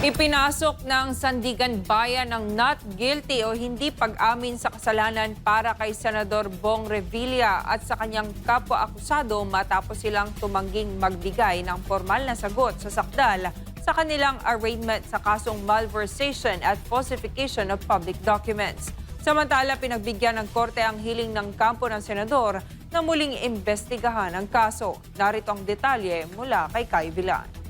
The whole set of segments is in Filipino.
Ipinasok ng Sandigan Bayan ng not guilty o hindi pag-amin sa kasalanan para kay Senador Bong Revilla at sa kanyang kapwa-akusado matapos silang tumangging magbigay ng formal na sagot sa sakdal sa kanilang arraignment sa kasong malversation at falsification of public documents. Samantala, pinagbigyan ng korte ang hiling ng kampo ng senador na muling imbestigahan ang kaso. Narito ang detalye mula kay Kai Villan.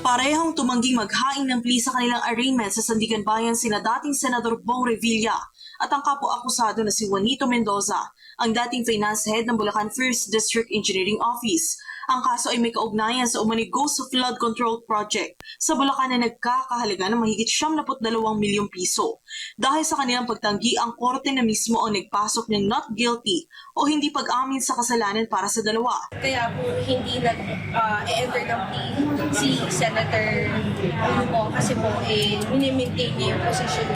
Parehong tumangging maghain ng plea sa kanilang arraignment sa Sandigan Bayan sina dating Senador Bong Revilla at ang kapwa-akusado na si Juanito Mendoza, ang dating finance head ng Bulacan 1st District Engineering Office. Ang kaso ay may kaugnayan sa umani Ghost Flood Control Project sa Bulacan na nagkakahalaga ng mahigit 72 milyong piso. Dahil sa kanilang pagtanggi, ang korte na mismo ang nagpasok ng not guilty o hindi pag-amin sa kasalanan para sa dalawa. Kaya po hindi nag-enter ng plea si Senator Lumo kasi po minimaintain niya yung position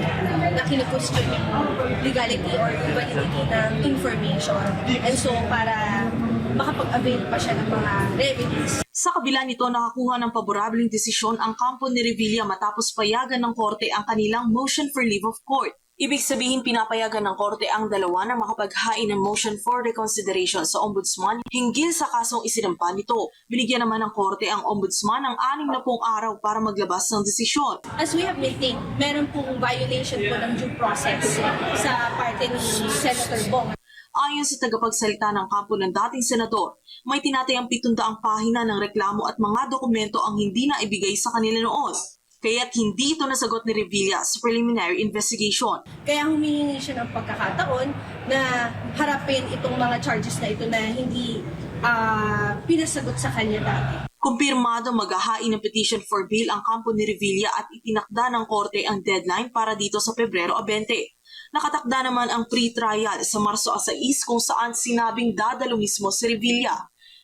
na kinu-question yung legality or validity ng information. And so para makapag-avail pa siya ng mga remedies. Sa kabila nito, nakakuha ng paborableng desisyon ang kampo ni Revilla matapos payagan ng korte ang kanilang motion for leave of court. Ibig sabihin, pinapayagan ng korte ang dalawa na makapaghain ng motion for reconsideration sa ombudsman hinggil sa kasong isinampa nito. Binigyan naman ng korte ang ombudsman ng 60 araw para maglabas ng desisyon. As we have maintained, meron pong violation po ng due process sa parte ni Senator Bong. Ayon sa tagapagsalita ng kampo ng dating senador, may tinatayang 700 pahina ng reklamo at mga dokumento ang hindi na ibigay sa kanila noon. Kaya't hindi ito nasagot ni Revilla sa preliminary investigation. Kaya humihingi siya ng pagkakataon na harapin itong mga charges na ito na hindi pinasagot sa kanya dati. Kumpirmado maghahain ng petition for bail ang kampo ni Revilla at itinakda ng korte ang deadline para dito sa Pebrero 20. Nakatakda naman ang pre-trial sa Marso 6 kung saan sinabing dadalo mismo si Revilla.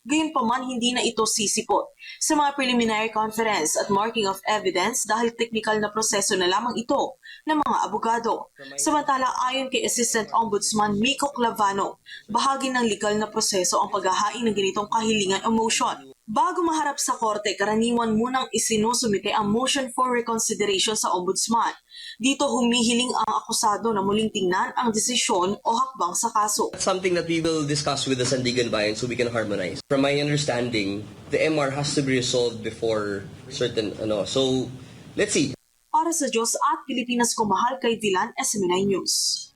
Gayunpaman, hindi na ito sisipot sa mga preliminary conference at marking of evidence dahil technical na proseso na lamang ito ng mga abogado. Samantala, ayon kay Assistant Ombudsman Miko Clavano, bahagi ng legal na proseso ang paghahain ng ganitong kahilingan o motion. Bago maharap sa korte, karaniwan munang isinusumite ang motion for reconsideration sa ombudsman. Dito humihiling ang akusado na muling tingnan ang desisyon o hakbang sa kaso. That's something that we will discuss with the Sandigan Bayan so we can harmonize. From my understanding, the MR has to be resolved before certain, so let's see. Para sa Diyos at Pilipinas ko, mahal kay Villan, SMNI News.